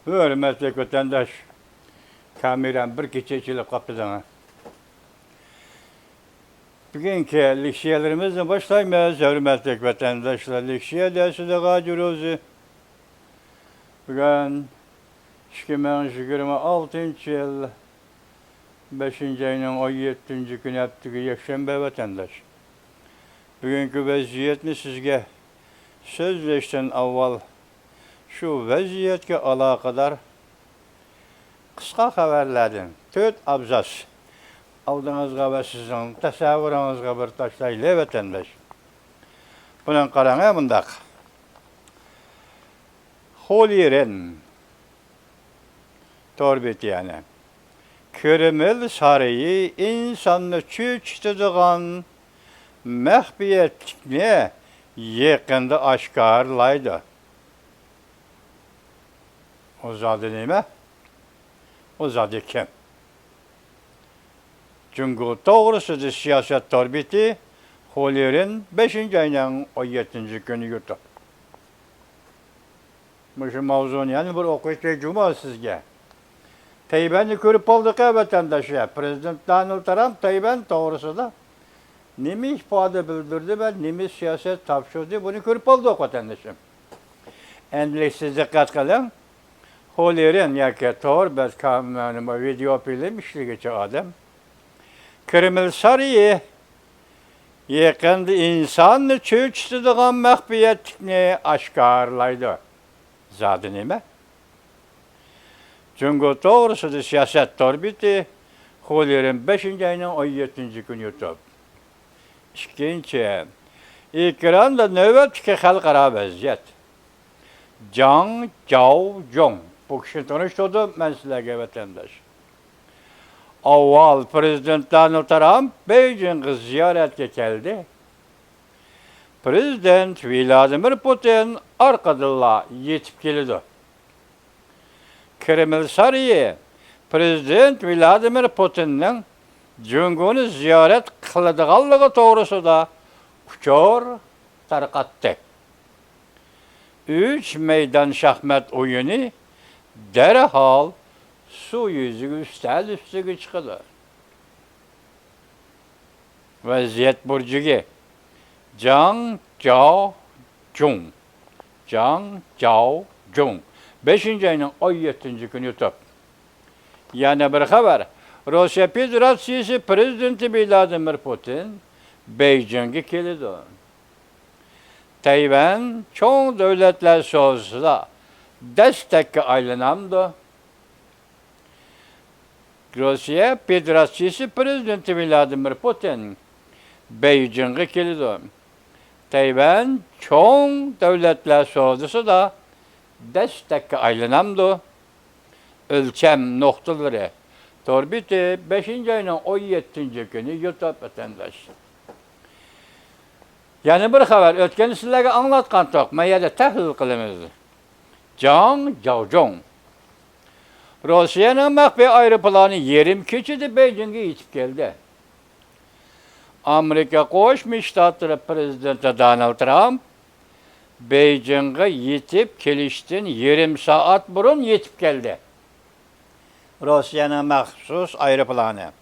Hürmetli vatandaş, kameram bir keçe içilip kaptı sana. Bugünkü leksiyelerimizle başlaymayız. Hürmetli vatandaşlar, leksiye dersi de gacırızı. Bugün 2026 yıl 5. ayının 17. günü yaptığı Yakşembe vatandaş. Bugünkü vaziyetini sizge sözleşten avval şu vaziyetke alakadar kısa haberlerden 4 abzas aldığınızga ve sizin tasavvurunuzga bir taşlayla vatandaş. Bunun karanı bundak. Holiren torbeti yani. Köremel sarayı insanı çüçtüdüğün mehbiyetine yakında aşkarlaydı. O zadı neyme? O zadı kim? Çünkü doğrusu da siyaset torbeti Holiren 5. ayının 17. günü yurdu. Şu mavzunu yani bir okuyucu cuma sizge. Tayyiben'i görüp olduk ya vatandaşı. Prezident Donald Trump Tayyiben doğrusu da nemi ifade bildirdi ve nemi siyaset tavşırdı. Bunu görüp olduk vatandaşım. Endişsiz dikkat kılın. Holiren yaki doğru bez kamerama video film işliğici adam. Kreml sarayı yakında insanı çöçtüdüğün mehbiyetini aşkarlaydı. Zadı neyme? Çünkü doğrusu da siyaset torbeti Holiren 5. ayının 17. günü YouTube. İkinci, ekranda nöbetki halkara vaziyet. Zhang Zhaozhong. Bu kişi tanıştırdı ben sizlerge vatandaş. Avval Prezident Donald Trump Beijing'e ziyaretke geldi. Prezident Vladimir Putin arkadırla yetip geldi. Kreml sarayı Prezident Vladimir Putin'in Cumhur'u ziyaret kılıdığanlığı doğrusu da uçor tarqattı. 3 meydan şahmat oyunu derhal su yüzü üstüge çıkılır. Vaziyet burcuğu Zhang Zhaozhong. Zhang Zhaozhong. 5. ayının 17. günü YouTube. Yani bir haber. Rusya Federasyonu Prezidenti Vladimir Putin Beijing'e geldi. Tayvan çoğu devletler sözüyle destekle aylanamdı. Rusya Federasyonu Prezidenti Vladimir Putin Beijing'e geldi. Tayvan çoğu devletler sözüyle destekle aylanamdı. Ölçem noktaları. Torbiti 5. ayının 17. günü YouTube vatandaş. Yani bir haber ötkeni sizlerge anlatkandık. Meyede təhlil kılımızdı. Zhang Zhaozhong. Rusya'nın məxfi aeroplanı yerim keçidi Beijing'e yetip geldi. Amerika Qoşmuş Ştatları Prezidenti Donald Trump Beijing'e yetip geliştin 20 saat burun yetip geldi. Rusya'nın məxsus aeroplanı.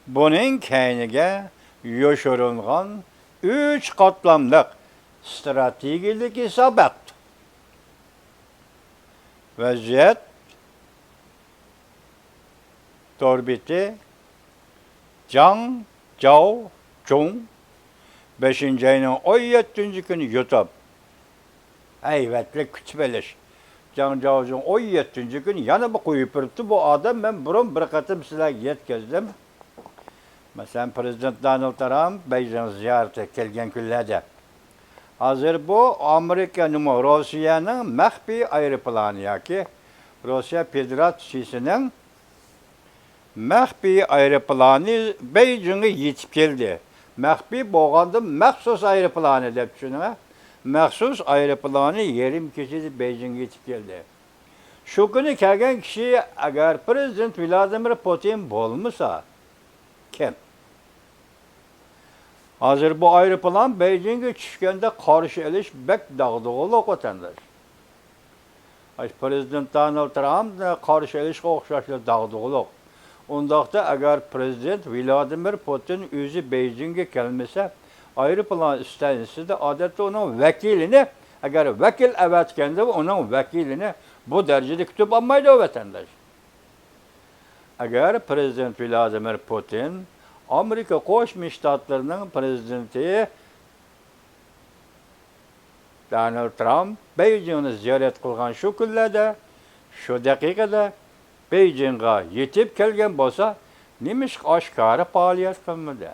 Bunun keyniga yoşurulğan 3 katlamlık stratejik isabet. Vaziyet torbeti Zhang Zhaozhong 5. ayının 17. günü YouTube. Eyvetlik küçbeliş. Zhang Zhaozhong 17. günü yanıma koyup durdu. Bu adam ben burun bir katım silah yetkizdim. Mesela Prezident Donald Trump Beijing ziyarete gelgen günlerde. Hazır bu Amerika'nın Rusya'nın məxfi aeroplanı yaki Rusya Federasyonunun məxfi aeroplanı Beijing'e yetip geldi. Məxfi boğandı məxsus aeroplanı dep düşünün. Məxsus aeroplanı yerim keçidi Beijing'e yetip geldi. Şu günü kelgen kişi eğer Prezident Vladimir Putin bolmasa kim? Hazır bu aeroplan Beijing'e çıkanda karşı eliş bek dağdığı vatandaş. Prezident Donald Trump qarshi olishga o'xshashli dag'dug'liq. Undaqda agar prezident Vladimir Putin o'zi Beijingga kelmasa, aeroplan stansiyasida odatda uning vakilini, agar vakil avatganda uning vakilini bu darajada kutib olmaydi vatandosh. Agar prezident Vladimir Putin Amerika Qo'shma Shtatlarining prezidenti Donald Trump Beijingni ziyorat qilgan shu kunlarda, shu daqiqada Beijingga yetib kelgan bo'lsa, nemishqa oshkora faoliyat qilmadi.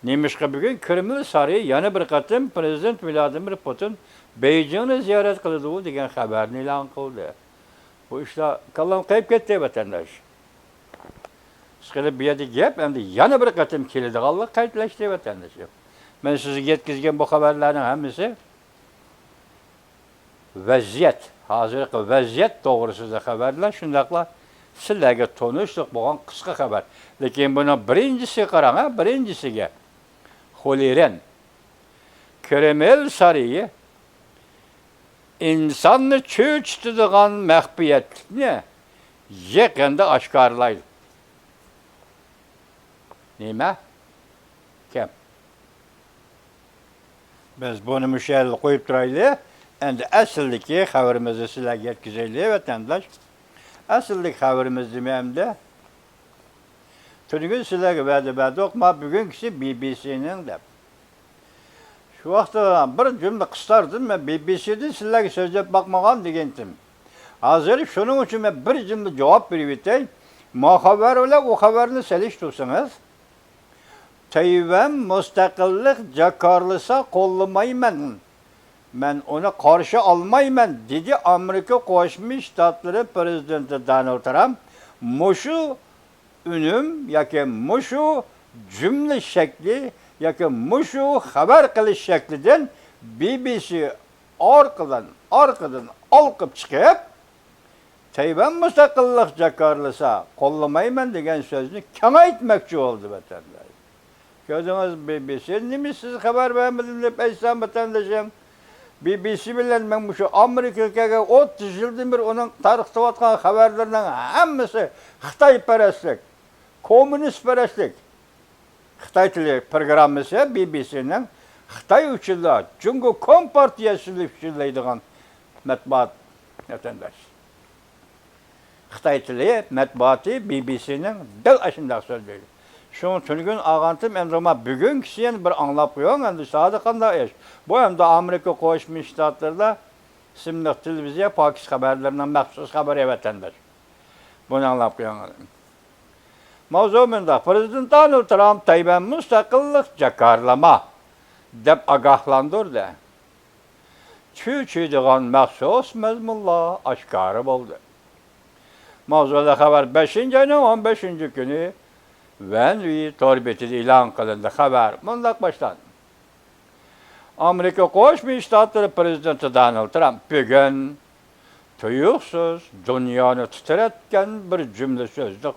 Nemishqa bugun Kreml sari yana bir qatim prezident Vladimir Putin Beijingni ziyorat qiladi degan xabarni e'lon qildi. Bu ishlar kallam qayib ketdi vatandosh. Siqilib bu yerda gap endi yana bir qatim keladiganlik qaytlashdi vatandosh. Men sizga yetkazgan bu xabarlarning hammasi vaziyat, hozirgi vaziyat to'g'risida xabarlar, shundaqla sizlarga tanishlik bo'lgan qisqa xabar. Lekin buni birinchisi qarang, birinchisiga Xoliren Kreml sariyi insonni cho'chitadigan maxfiyatlikni yaqinda oshkorlaydi. Nima? Kim? Biz buni mushal qo'yib turaylik. Endi aslidagi xabarimizni sizlarga yetkazaylik vatandosh. Asldagi xabarimiz demamda tunugun sizlarga va'da berdik, ma bugünkisi BBC'ning deb. Shu vaqtda bir jumla qistardim, men BBC'da sizlarga so'zlab bakmagan degandim. Hozir shuning uchun men bir jumla javob berib o'tay. Ma xabar bilan o xabarni selishtirsangiz, Tayvan mustaqillik jakarlasa qo'llamayman. Men onu qarshi olmayman dedi Amerika Qo'shma Shtatlari prezidenti Donald Trump. Mushu unum yoki mushu jumla shakli yoki mushu xabar qilish shaklidan BBC orqadan olqib chiqib Tayvan mustaqillik jakarlasa qo'llamayman degan so'zni kamaytmoqchi bo'ldi vatandosh. Ko'rdingiz BBC nima siz xabar bermadingiz deb aytsam vatandoshim. BBC bilan men shu Amerikaga 30 yildan beri uning tarixda o'tgan xabarlarning hammasi Xitoyparastlik, kommunistparastlik. Xitoy tili programmasi BBC'ning Xitoy uchunlar Jungo Kompartiyasini ishlaydigan matbuot vatandosh. Xitoy tili matbuoti BBC'ning dil ashundoq so'zlaydi. Şunu tüngün ağantım emrama bugün kişiyen bir anlap koyuyor. Endi sadıqanda eş. Bu hem de Amerika Qo'shma Shtatlarida simliq televiziya Pokis xabarlaridan maxsus xabar vatandosh. Bunu anlap koyuyor. Mavzu bunda Prezident Donald Trump Tayvan mustaqillik jakarlama deb agahlandırdı. Çüçüydüğün maxsus mazmunlar aşkarı oldu. Mavzuda xabar 5. ayının 15. günü Venvi torbetide ilan kılındı haber. Bundan başlandı. Amerika Qo'shma Shtatlari prezidenti Donald Trump bugün tuyuqsiz dünyani titratgan bir cümle so'zni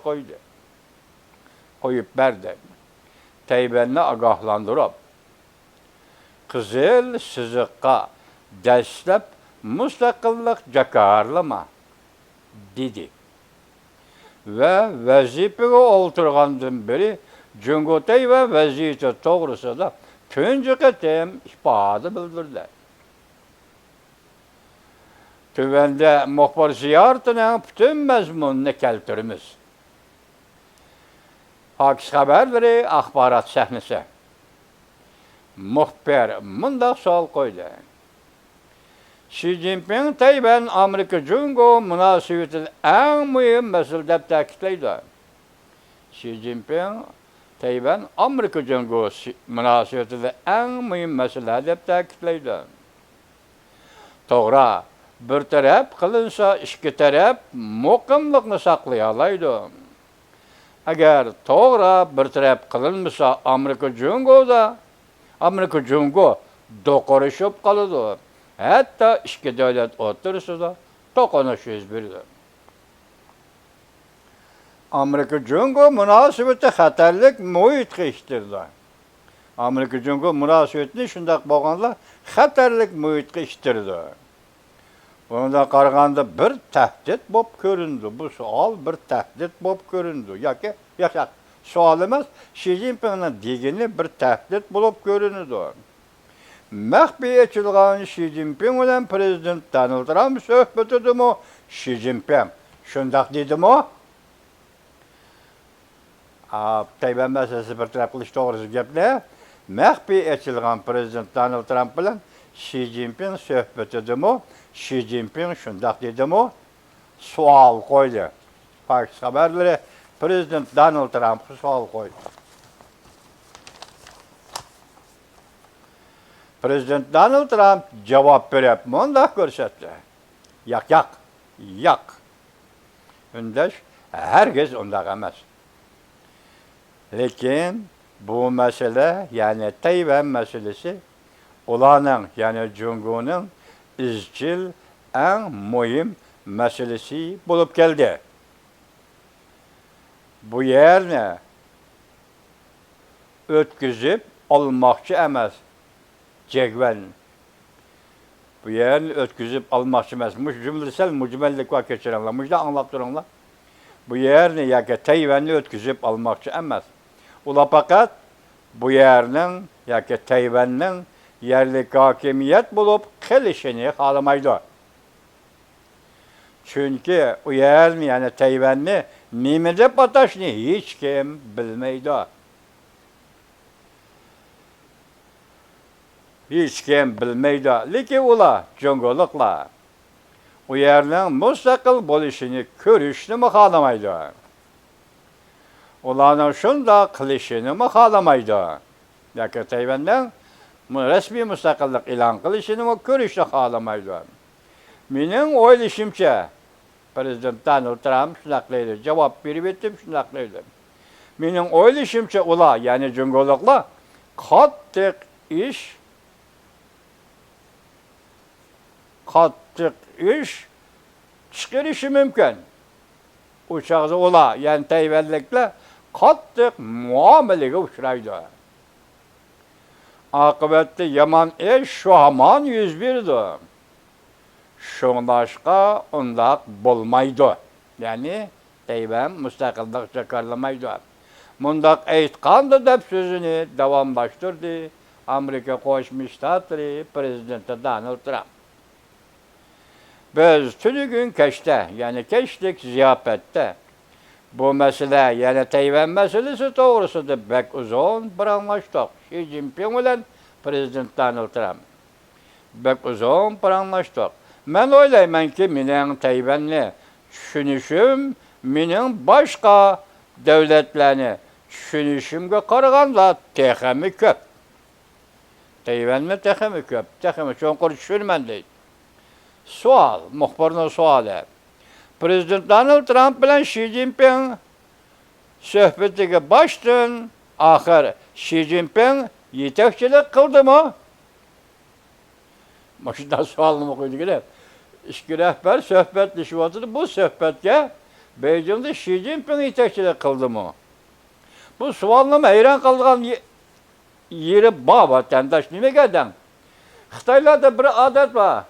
qo'yib berdi. Tayvanni ogohlantirib, qizil siziqqa dastlab mustaqillik jakarlama dedi. Ve vazifeye oturgandan beri Jungo Tayvan vaziyeti to'g'risida tunji qatim ifade bildirdi. Tuvanda muxbir ziyoratining butun mazmunini keltiramiz. Fox xabarlari axborot sahnasi. Muxbir mundaq savol qo'ydi. Xi Jinping Tayvan Amerika Jungo munosabatida eng muhim masala deb ta'kidlaydi. Xi Jinping Tayvan Amerika Jungo munosabatida eng muhim masala deb ta'kidlaydi. To'g'ri, bir taraf qilinsa ikki taraf muqimlikni saqlay oladi. Agar to'g'ri bir taraf qilinmasa Amerika Jungo do'qorishib qoladi. Hatta ikki davlat o'rtasida to'qnashuv yuz berdi. Amerika Jungo munosabati xatarlik muhitga ishtirdi. Amerika Jungo munosabatini shundoq bo'lganlar xatarlik muhitga ishtirdi. Onda qaraganda bir təhdid bob göründü. Bu sual bir təhdid bob göründü. Yoki yaşaq. Sual emas, Xi Jinping'in degini bir təhdid bo'lib göründü. Məxfi açılğan Xi Jinping bilan prezident Donald Trump söhbət edimi? Xi Jinping şundaq dedimi? Tayvan meselesi bir taraf qilish to'g'risi gaplar. Məxfi açılğan prezident Donald Trump bilan Xi Jinping söhbət edimi? Xi Jinping şundaq dedimi? Sual qo'ydi. Fox xabarlari prezident Donald Trump sual qo'ydi. Prezident Donald Trump javob berib, mundaq ko'rsatdi. Yo'q. Undash herkes undaq emas. Lekin bu mesele, yani Tayvan meselesi, ulanın, yani Cumhur'un izcil en mühim meselesi bulup geldi. Bu yerine ötküzüp almakçı emez. Cegven. Bu yerini ötküzüp almakçı emez. Cümlesel mücmellik var geçirenler. Müjde anlattıranlar. Bu yerini yaki Tayvan'ı ötküzüp almakçı emez. Ula fakat bu yerinin yaki Tayvan'ın yerli hakimiyet bulup kılışını alamaydı. Çünkü o yerini yani Tayvan'ı nimede bataşını hiç kim bilmeydi. Hiç kim bilmeydi. Lekin ula Congolukla o yerinin müstakil buluşunu körüşünü mü alamaydı? Ulanın şunda kılışını mı alamaydı? Yaki Tayvan'dan resmi müstakillik ilan kılışını mı körüşünü alamaydı? Benim oylashimcha Prezident Donald Trump shunaqlaydi. Cevap berib etdim, shunaqlaydi. Mening oylashimcha ular, ya'ni Congoluklar qattiq ish chiqarishi mumkin. O chog'da ular, ya'ni Tayvanliklar qattiq muomalaga uchraydi. Oqibatda yomon ish shu hamon yuz berdi. Şunlaşqa undaq bo'lmaydi. Yani Tayvan müstakillik jakarlamaydi. Mundaq aytqanda deb sözünü davomlashtirdi Amerika Qo'shma Shtatlari prezidenti Donald Trump. Biz tünügün keşte, yani keşlik ziyafette bu mesele, yani Tayvan meselesi doğrusunda pek uzun bir anlaştık. Xi Jinping bilen prezident Donald Trump. Pek uzun bir anlaştık. Ben oylayman ki, mening Tayvan'ni tushunishim, mening boshqa davlatlarni tushunishimga qaraganda texmi ko'p. Tayvan'ni texmi ko'p, texmi cho'nqur tushunman deydi. Sual, muxbirning suali. Prezident Donald Trump bilan Xi Jinping suhbatiga boshdan oxir Xi Jinping yetakchilik qildimi? Shunday savolni qo'ydilar. İşki rəhbər söhbətləşib bu söhbətə Beijingdə Xi Jinping yetakçilik qıldımı? Bu sualına heyran qaldığım yeri var vətəndaş. Niyə gəldən? Xitaylarda bir adət var.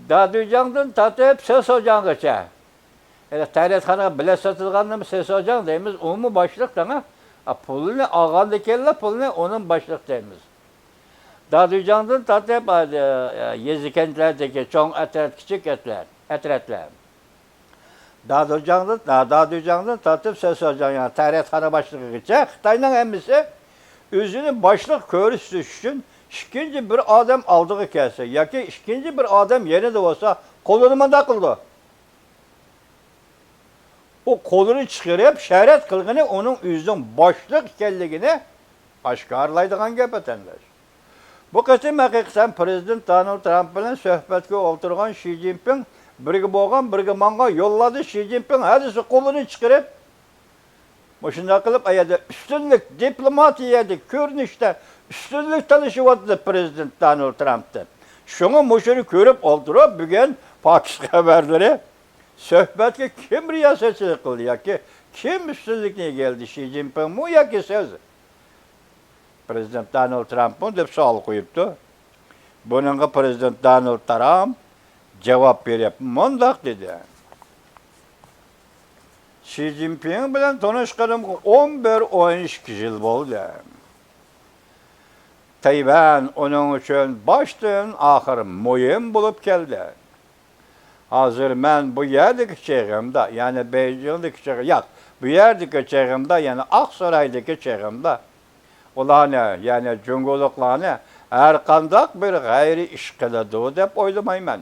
Dadıcandan tatıb ses ocağıca. Elə tərətxana bilə satılğandan ses ocaq deyimiz, umumi başlıqdan pulunu ağandı kəllə pulunu onun başlıq deyimiz. Dadıcandan tatıb yezi kentlerdeki çoğun etret, küçük etretler. Dadıcandan tatıb ses ocağına, yani tərətxana başlığı geçecek. Xitayla emmisi özünü başlıq körüsü üçün ikinci bir adam aldığı kelse, ya ki ikinci bir adam yeni de olsa kolunu da kıldı. O kolunu çıkarıp şəhərət kılgını onun özünün başlıq ikenligini aşkarlaydıgan gəpətənlər. Bu kısım hakikaten Prezident Donald Trump bilan söhbətə oturgan Xi Jinping birga bo'lgan, birga manga yolladı. Xi Jinping hadisi kolunu çıkarıp şunday qilib ayada üstünlük diplomatiyada ko'rinishda üstünlük tanışıvatdı Prezident Donald Trump'ta. Şunu muşunu görüp oldurub bugün Fox haberleri söhbətə kim riyasetçilik qıldı ya ki kim üstünlükle geldi Xi Jinping mu ya ki söz? Prezident Donald Trump'un deb sual qo'yibdi. Bununla Prezident Donald Trump cevap berip mundaq dedi. Xi Jinping bilen tanışkanım 11-12 yıl oldu. Tayvan onun için baştan ahir muhim bulup geldi. Hazır ben bu yerdeki çağımda, yani Beijing'deki çağımda, yok, bu yerdeki çağımda, yani Aksaray'daki çağımda, ulanı, yani cüngülüklerini her kandak bir gayri iş kılıdı dep oylamayman.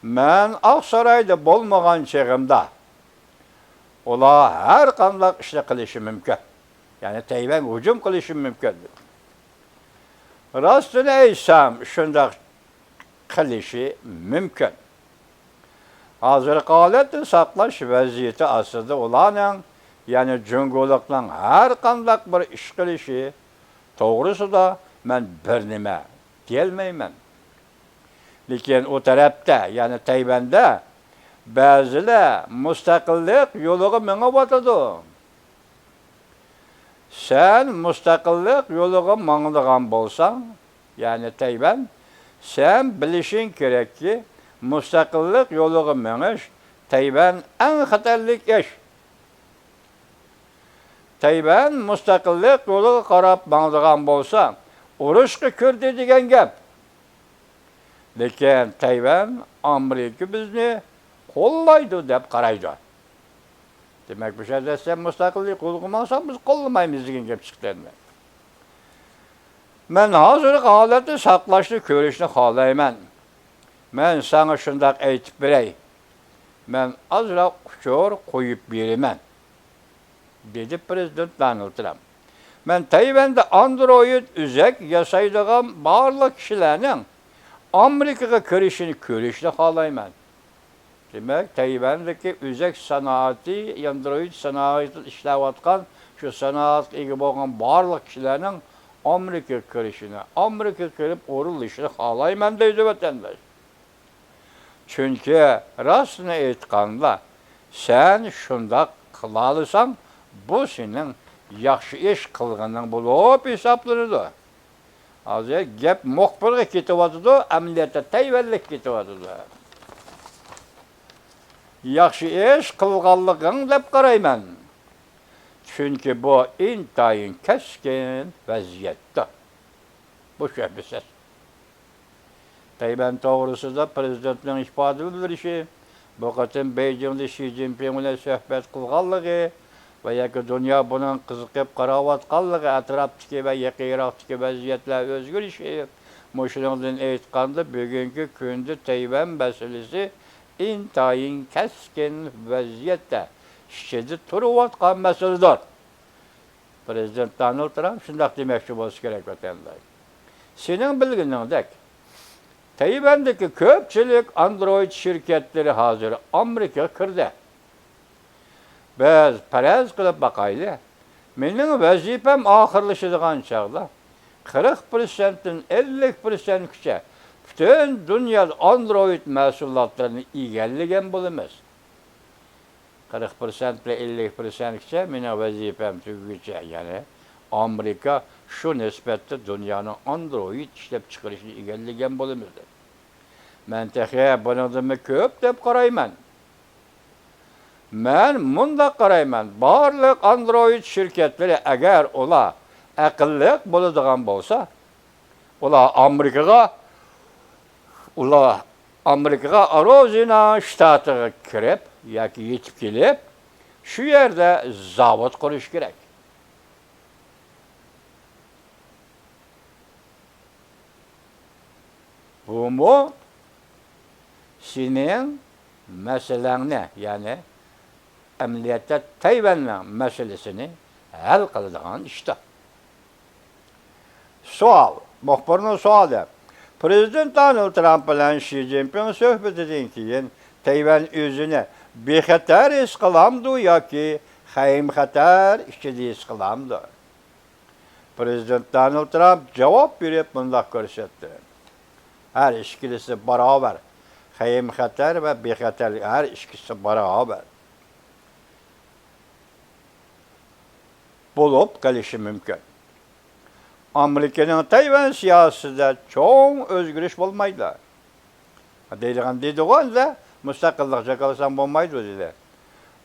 Ben Aksaray'da bolmagan çağımda, ola her kandak işle kılışı mümkün. Yani Tayvan hücum kılışı mümkün. Rastını eysem şundak kılışı mümkün. Hazır kaletini saklaş vaziyeti aslında olanın, yani cüngülüklerin her kandak bir iş kılışı, doğrusu da ben bir nime gelmeymen. Lakin o tarafta, yani Tayvan'da bazıları müstakillik yolu mene batıdı. Sen müstakillik yolu mağdığın bolsan, yani Tayvan, sen bilişin gerek ki müstakillik yolu meneş Tayvan en hatarlık iş. Tayvan müstakillik yolu qarab mağdığın bolsa, urushqa kirdi degan gap. Lekin Tayvan Amerika bizni qo'llaydi deb qaraydi. Demek bu şeyde sen müstakillik qo'llamasa biz qo'llamaymiz degan gap chiqdi. Men hozir holatni saqlashni ko'rishni xohlayman. Men sana shundoq aytib beray. Men ozroq kuchor qo'yib beraman, dedi Prezident Donald Trump. Men Tayvanda Android üzek yasaydigan barliq kishilarning Amerikaga kirishini ko'rishni xohlayman. Demek Tayvandagi üzek sanoati, Android sanoati ishlayotgan shu sanoatga ega bo'lgan barliq kishilarning Amerikaga kirishini, Amerikaga kirib o'rilishini xohlayman deydi vatandaş. Çünkü rastını aytganda sen shundoq qilasan, bu senin yaxshi ish qilganing bo'lib hisoblanadi. Hozir gap muxbirga ketyapti, amaliyotda Tayvanlik ketyapti. Yaxshi ish qilganliging deb qarayman. Çünkü bu intayin keskin vaziyatda. Bu şüphesiz. Tayvan doğrusu da Prezident'in ifade bildirişi, bu qatim Beijing'de Xi Jinping ile söhbet qilganligi ve yaki dünya bunun qiziqib qarayotganligi, atrofdagi ve yaqinroqdagi vaziyatlar o'zgarishi, mushuningdan aytganda bugungi kunda Tayvan masalasi intayin keskin vaziyatda ishida turayotgan masaladir. Prezident Donald Trump shundoq demoqchi bo'lishi kerak vatandaş. Senin bilginingdek Tayvan'daki köpçülük Android şirketleri hazır Amerika kirdi. Biz paraz qilib bakaylı. Mening vazifam oxirlashadigan chaqda 40%dan 50%gacha butun dunyoda Android mahsulotlarini egallagan bo'lamiz. 40% ile 50%gacha mening vazifam tugaguncha, ya'ni Amerika şu nisbette dünyanın Android ishlab chiqarishini egallagan bo'lamiz. Men texi bundan ko'p deb qarayman. Men mundaq qarayman. Barliq Android şirketleri agar ular aqlli bo'ladigan bo'lsa, ular Amerikaga Arizona shtatiga kirib yoki yetib kelib, shu yerda zavod qurish kerak. Bu mu senin meseleni, yani emniyette Tayvan'ın meselesini hal kılacağın işte. Sual, muhbirinin sualı. Prezident Donald Trump ile Xi Jinping söhbetinden keyin Tayvan özünü bexatar his qilamdi yoki xatar ichida his qilamdi? Prezident Donald Trump javob berib bunday ko'rsatdi. Her ikisi beraber. Xatar ve bexatar her ikisi beraber. Bulup qolishi mümkün. Amerika'nın Tayvan siyasetinde çok özgürlük olmaydı. Deydigan deydi da müstakillik jakalasan bolmaydı dedi.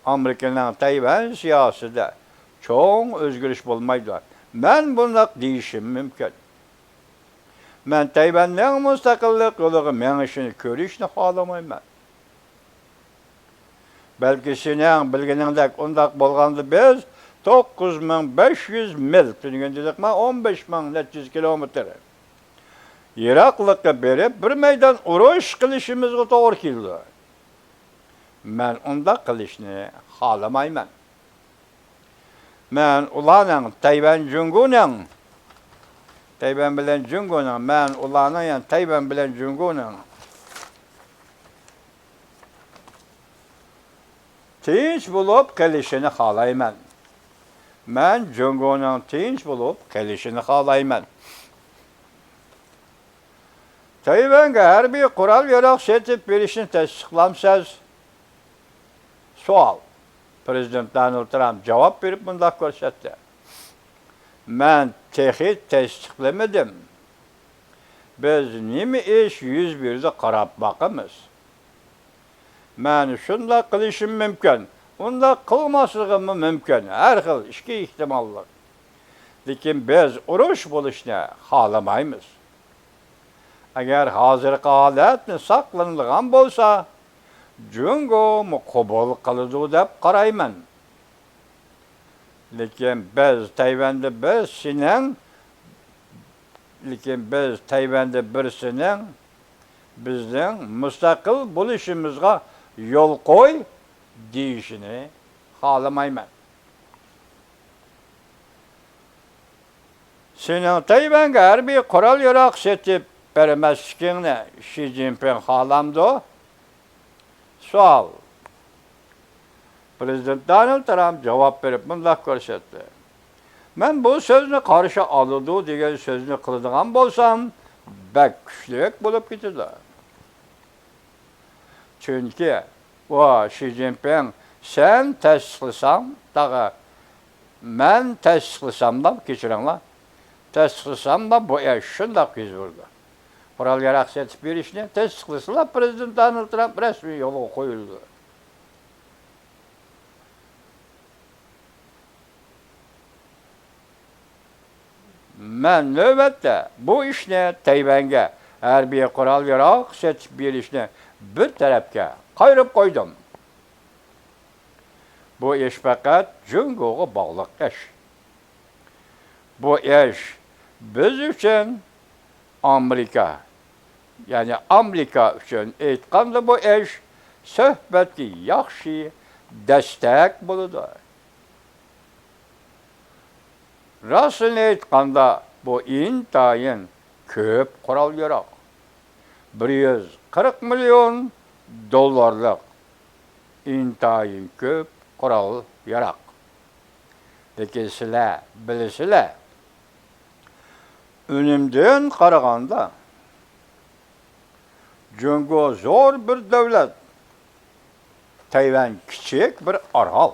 Amerikanın Tayvan siyasında çoğun özgürlüş bolmaydı. Ben bundak deyişim mümkün. Ben Tayvan'ın müstakillik yolu menişini körüşünü halamayman. Belki senin bilginindek ondak bolgandı biz 9500 mil, tünügen dedik ma 15.400 kilometre. Iraklıkka berip bir meydan uruş kılışımızga toğır keldi. Men onda kılışını halamayman. Men ulanın Tayvan Jungu'nun Tayvan bilen Jungu'nun men ulanın yani Tayvan bilen Jungu'nun tinç bulup kılışını halayman. Men Jungu'nun tinç bulup kılışını halayman. Tayvan'a her bir kural yarak setip verişini tasdiklamsaz sual. Prezident Donald Trump cevap verip bundak görsetti. Men tehi tasdiklamadım. Biz nimi iş 101'de qarab bakımız. Men şunda kılışım mümkün. Onda kılmasligim mümkün. Her xil iki ihtimallar. Lekin biz uruş buluşni halamaymiz. Eğer hazır halatni saqlanılgan bolsa, Jungo mu qabul qiladi deb qarayman. Lekin biz Tayvanda birisinin bizning mustaqil bo'lishimizga yo'l qo'y deyishini xolamayman. Sening Tayvanga harbiy qurol yaroq setib bermasligingni Xi Jinping xolamdi? Sual. Prezident Donald Trump cevap verip bunday ko'rsatdi. Men bu so'zni qarshi oladi degan so'zni qiladigan bo'lsam, bak kuchliroq bo'lib ketadi. Chunki Xi Jinping sen tasdiqlasam, daga men tasdiqlasam da kechiringlar. Tasdiqlasam da bu ish shunday yuz berdi. Qurol yaroq setib berishni tasdiqlasalar Prezident Donald Trump rasmiy yo'lga qo'yildi. Men növbetde bu ishni Tayvanga harbiy qurol yaroq setib berishni bir tarafga qayirib qo'ydim. Bu ish faqat Jungo'ga bog'liq ish. Bu ish biz uchun Amerika uchun aytganda bu ish suhbatga yaxshi destek bo'ladi. Rastını aytganda bu intayin köp qurol yaroq. 140 milyon dollarlık intayin köp qurol yaroq. Lekin sizlar bilasizlar, önümden qaraganda Jungo zo'r bir davlat. Tayvan kichik bir orol.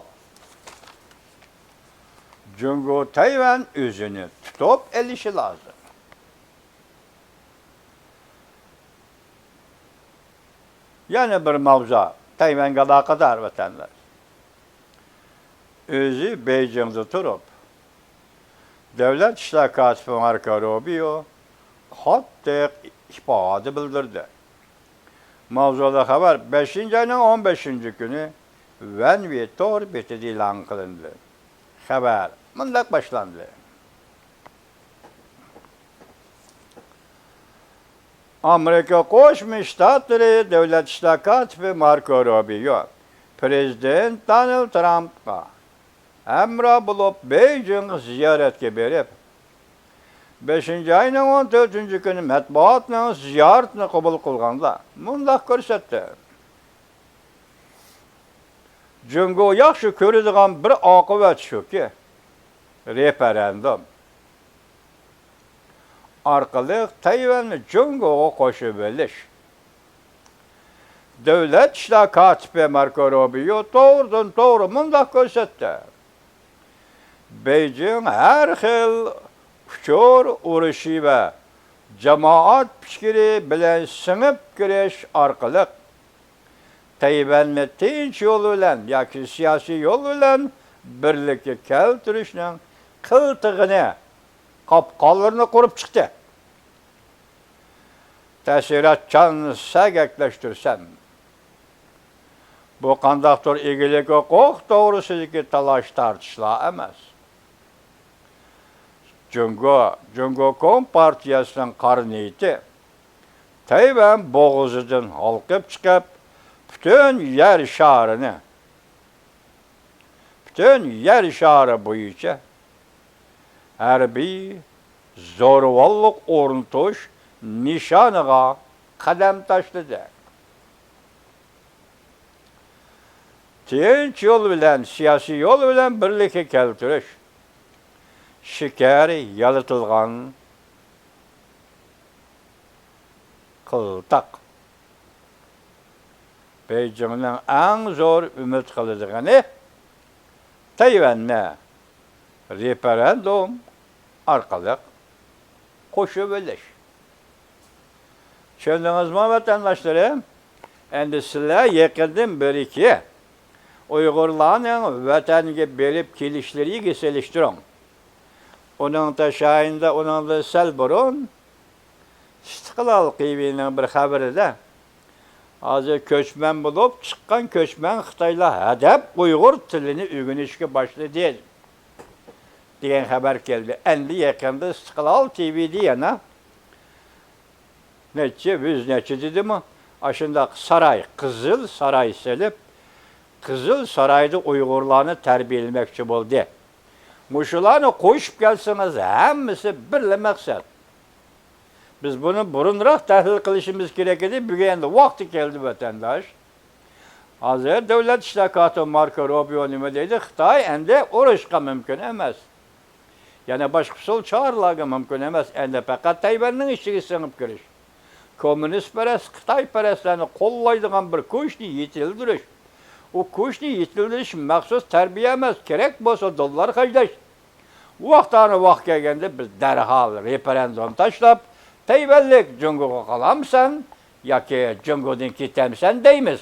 Jungo Tayvan özünü tutup elişi lazım. Yani bir mavza Tayvan'a da kadar vatandaş. Özü Beijing'de turup Devlet İşler Katibi Marco Rubio hatta ifade bildirdi. Mavzuda haber 5. ayının 15. günü Van Vitor betidi ilan kılındı. Haber bundak başlandı. Amerika Koşmuş Ştatları Devlet İşler Katibi Marco Rubio, Prezident Donald Trump'a emra bulup Beijing ziyaretke berip, 5. ayının 14. günü matbuatının ziyaretini kabul kılganda bundak ko'rsatdi. Jungo yaxshi ko'radigan bir oqibat shuki, referendum orqali Tayvanni Jungoga qo'shib olish. Davlat ishlar kotibi Marco Rubio to'g'ridan to'g'ri bunday ko'rsatdi. Beijing har xil kuchur urushi va jamoat fikri bilan singib kirish orqali Tayvanni tinch yo'l bilan yoki siyosiy yo'l bilan birlikka keltirishning qiltig'ini, qopqonlarini qurib chiqdi. Təsiratchan səgəklәşdirsəm, bu qandaqdır egilik hüquq doğrusidagi talaş tartışlar emas. Cungo Kompartiyasının qarniyeti Tayvan boğuzudan halqıb çıxıb bütün yer şarı boyunca hərbi zorvallıq oruntuş nişanıga qadam tashladı. Tinch yo'l bilan, siyosiy yo'l bilan birlikka keltirish, shikar yalitilgan qiltaq. Beijingning eng zo'r umid qilindigani Tayvanni referendum orqali qo'shib olish. Şöndünüz-mü vatandaşlarım? Endi sizler yakından bir-iki Uygurların vatanına berip kelişleri geseliştirin. Onun taşayında, onun da sel burun İstiqlal TV'nin bir haberi hazır köçmen bulup çıkan köçmen Xitayla hedef Uygur tilini öğrenişe başladı diyen haber geldi. Endi yakında İstiqlal TV diyene neçe dedi mi? Aşında saray, Kızıl Saray selip, Kızıl Sarayda Uygurlarını terbiyelemek için oldu. Muşularını koşup gelseniz hemmisi birle maksat. Biz bunu burunrak tahlil kılışımız gerekirdi. Bugün de vakti geldi vatandaş. Hazır devlet iştakatı Marco Rubio nimedeydi. Xitay endi uğraşka mümkün emez. Yani başkası çağırlağı mümkün emez. Endi fakat Tayvan'ın işçisi sınıp giriş. Komünist perest, Xitay perestlerini kollaydıgan bir kuşni yetildiriş. O kuşni yetildiriş məxsus terbiye emez. Gerek bolsa dollar xajdaş. Vaxtlarını vaxt gelgende biz derhal referendum taşlap Tayvanlik Cungo'ga kalamsan ya ki Cungo'dan kitemsen deymiz.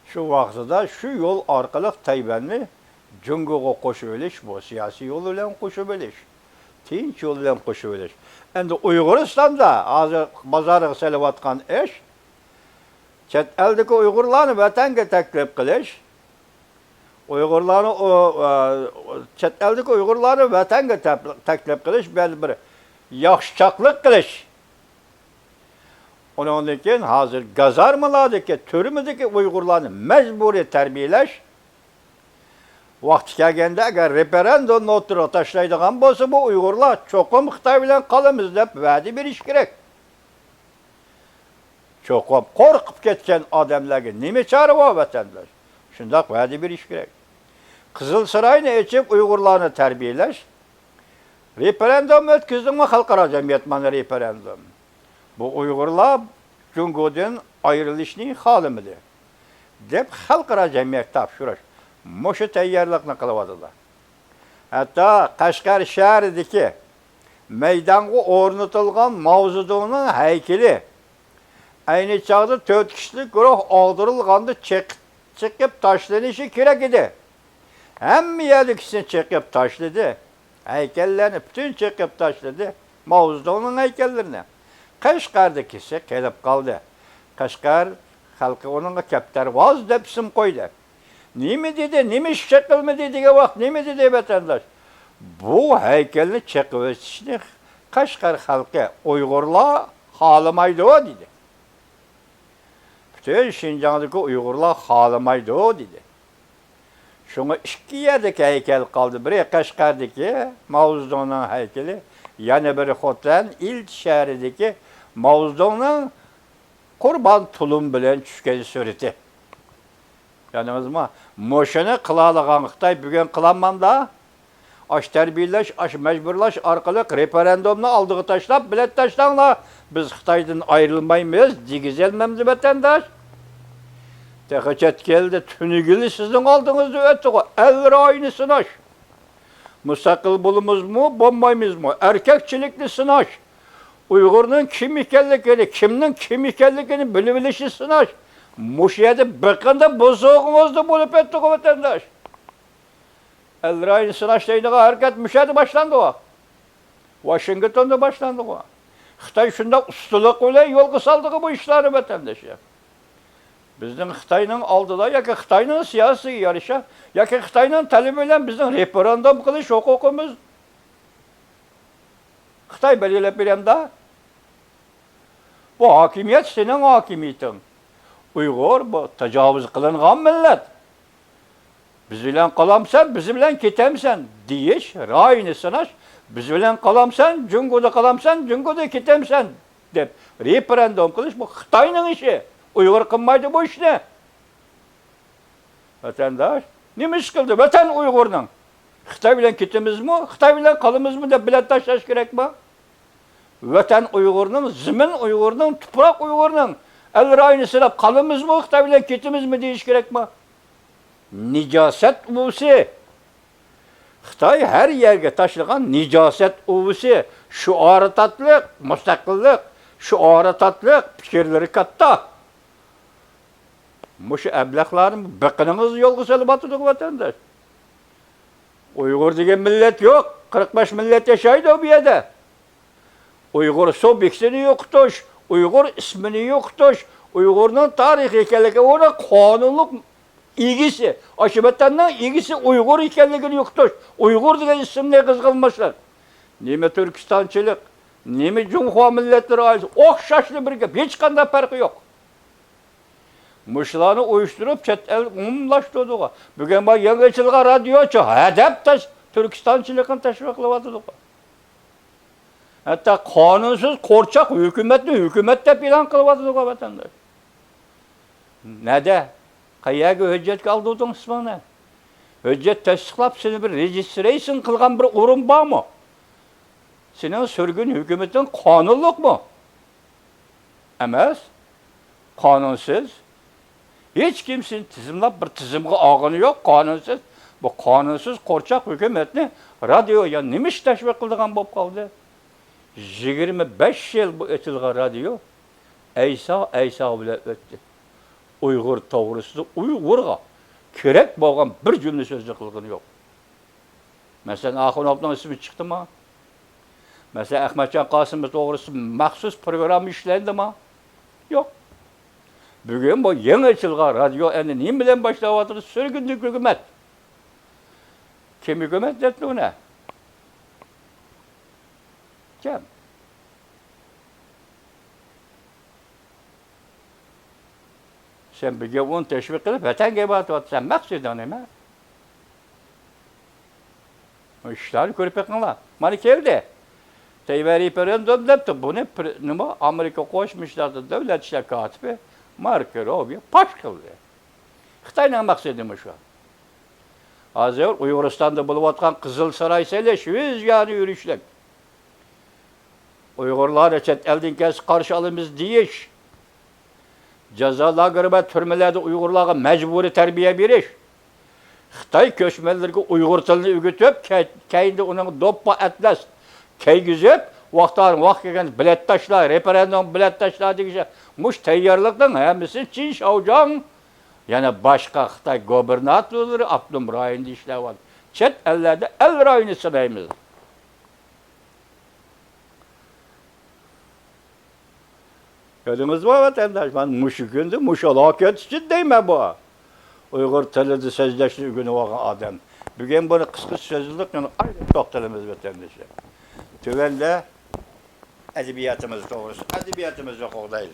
Şu vaxtıda şu yol arkalık Tayvan'ı Cungo'ga koşubiliş, bu siyasi yol ile koşubiliş. Tinç yol ile koşubiliş. Endi Uyguristan'da hazır bazarı selavatkan iş, chet eldeki Uygurlarını vatanga taklif qilish, chet eldeki Uygurlarını vatanga taklif qilish, bir yaxshichaqlik qilish. Ondan keyin hazır gazarmalardaki, türmedeki Uygurlarını mecburi terbiyelash, vaqti kelganda agar referendumni o'tirib tashlaydigan bo'lsa, bu Uyg'urlar cho'qim Xitoy bilan qolamiz deb va'da berish kerak. Cho'qim qo'rqib ketgan odamlarga nima chora bor vatandosh? Shundoq va'da berish kerak. Qizil Saroyni echib Uyg'urlarni tarbiyalash, referendum o'tkazdimi xalqaro jamiyat mana referendum. Bu Uyg'urlar Cungo'dan ayrilishning xolimidi deb xalqaro jamiyat topshirish. Moşu tayyorlikni qilyaptilar. Hatto Qashqar shahridagi maydonga o'rnatilgan Mavzudonning haykali ayni chog'da 4 kishilik guruh og'dirilganda chiqib tashlanishi kerak edi. Hamma yerlikisini chiqib tashladi. Haykallarni bütün chiqib tashladi. Mavzudonning haykallarini. Qashqardagisi kelib qoldi. Qashqar xalqi onun kaptarvoz deb ism qo'ydi. Nima dedi, nima ish qilmadi dedigan vaqt, nima dedi vatandosh? Bu haykalni chiqib o'tishni Qashqar xalqi Uyg'urlar xohlamaydi dedi. Bütün Şinjandagi Uyg'urlar xohlamaydi dedi. Shunga ikki yerdagi haykal qoldi. Biri Qashqardagi Mavzudonning haykali, yana biri Xotan il shahridagi Mavzudonning Qurban tulum bilan tushgan surati. Yanımızma, moşunu kılalıgan Xitay bugün kılanmanda, aş terbiyeleş, aş mecburlaş, arkalık referendumunu aldığı taşlap, bilet taşlanla, biz Xitay'dan ayrılmayız, digizelmemiz vatandaş. Tekeçet geldi, tünügülü sizin aldığınızda öttü, 50 aynısını aş. Müstakil bulumuz mu, bombayımız mı? Erkekçilikli sınaş. Uygur'un kim ikenligini, kimnin kim ikenligini bilişi sınaş. Muşiyede bakında bozuğumuzda bulup ettik o vatandaş. Elray'ın sınaştaydığı hareket müşahede başlandı o. Washington'da başlandı o. Xitay şunda ustalık ile yol kısaldığı bu işleri vatandaş ya. Bizden Xitay'ın aldılar ya ki Xitay'ın siyasi yarışa ya ki Xitay'ın talep edilen bizden referandum kılış hukukumuz. Xitay belirlep birem daha. Bu hakimiyet senin hakimiyetin. Uygur bu tecavüz kılıngan millet. Biz bilen kalamsan, biz bilen kitemsen deyiş, rayını sınaş. Biz bilen kalamsan, Cungo'da kalamsan, Cungo'da kitemsen dep referandum kılış bu Xitay'ın işi. Uygur kılmaydı bu iş ne? Vatandaş, ne müşküldü? Vatan Uygur'dan. Xitay bilen kitimiz mi? Xitay bilen kalımız mı de bilet taşlaş gerek mi? Vatan Uygur'un, zimin Uygur'un, toprak Uygur'un. El rayını sırap kalımız mı? Xitay bilen kitimiz mi deyiş gerek mi? Nicaset uvusi. Xitay her yerge taşılan nicaset uvusi. Şu tatlık, müstakillik, şu tatlık, fikirleri katta. Muşu ebleklerin bakınınız yolgu salıp atırdık vatandaş. Uygur degen millet yok. 45 millet yaşaydı o bir yerde. Uygur sobiksini yoktuş. Uygur ismini yoktuş. Uygur'un tarihi hikayeli ona kanunluk ilgisi. Aşibetten ilgisi Uygur hikayeli yoktuş. Uygur degen isimle kızgınmışlar. Nime Türkistançılık, nime Cumhuriyet milletleri ailesi. Okşaşlı bir gap. Hiç kanda farkı yok. Muşlarını uyuşturup chet el umumlaştırdık. Bugün bak yengecilik'e radyo açıyor. Hedef taş, Türkistançılık'ın teşviklatıdık. Hatta kanunsuz korçak hükümette plan kılvatıdık vatandaş. Ne de? Kayaga hüccet kaldırdın ismini. Hüccet tasdiklap seni bir registrasyon kılgan bir urum var mı? Senin sürgün hükümetin kanunluk mu? Emez. Kanunsuz. Hiç kimsenin tizimlap bir tizimge ağını yok, kanunsuz. Bu kanunsuz korçak hükümetini radyoya nimiş teşvik kıldıgan bop kaldı? 25 yıl bu etilge radyo Eysa bile öttü. Uygur doğrusu Uygur'a kerek bolgan bir cümle sözcük kılgını yok. Mesela Ahun Abd'ın ismi çıktı mı? Mesela Ahmetcan Kasım'ın doğrusu mahsus program işlendi mi? Yok. Bugün bu yeni açılgan radyo neyin bilen başlavatır? Sürgünlük hükümet. Kim hükümet etti o ne? Kim? Sen bir onu teşvik edip vatan gebat vat sen maksudun ama. O işler körüp yakınla. Mani geldi. Teyber referandum depti. Bu ne Amerika koşmuşlardı devlet işler katibi. Marker obiye paş kıldı. Xitay'ın maksadı şu an. Hazır Uyguristan'da buluvatkan Kızıl Saray seleş 100 yani yürüyüşlük. Uygurlar chet elden kes karşı alımız deyiş. Cezalar ve türmelerde Uygurlara mecburi terbiye beriş. Xitay köşmelerine Uygur tilini ügütüp, keyinde onun doppa atlas, key güzüp, vakt gelgen bilet taşlar, referandum bilet taşlar diyecek. Muş teyyarlıktan hemisi Çin Şavcan, yani başka Xitay gobernatörleri Abdüm rayında işler var. Çet ellerde el rayını sırayımız. Gördünüz mü vatandaş? Ben Muş'u gündü, Muş alaket için değme bu. Uygur tilinde sözleştiği günü olan adam. Bugün bunu kısa sözlülük yani ayrı doktorumuz vatandaşı. Tüvelde edebiyatımız doğrusu. Edebiyatımız yok oradaydı.